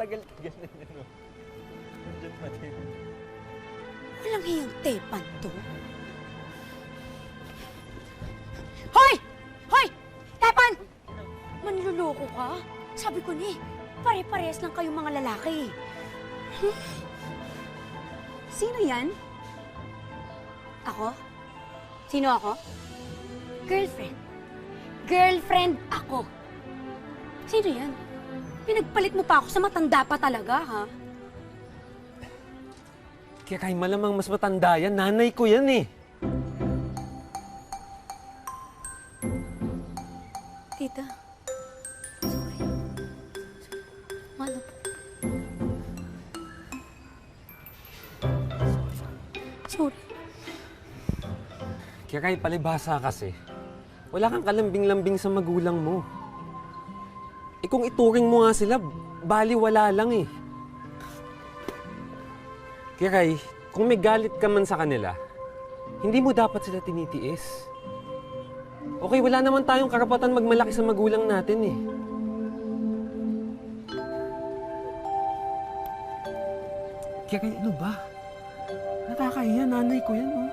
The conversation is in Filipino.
tagal-tagal na yan, no? Nandiyan pa din. Walang hiyang tepan to. Hoy! Hoy! Tepan! Manluloko ka? Sabi ko ni, pare-parehas lang kayong mga lalaki. Sino yan? Ako? Sino ako? Girlfriend. Girlfriend ako. Sino yan? Pinagpalit mo pa ako sa matanda pa talaga, ha? Kaya kahit malamang mas matanda yan, nanay ko yan eh. Tita. Sorry. Ano po? Sorry. Kaya kahit palibhasa kasi, wala kang kalambing-lambing sa magulang mo. Eh kung ituring mo nga sila, baliwala lang eh. Kaya kay, kung may galit ka man sa kanila, hindi mo dapat sila tinitiis. Okay, wala naman tayong karapatan magmalaki sa magulang natin eh. Kaya kay, ano ba? Nakakahiya, nanay ko yan, oh.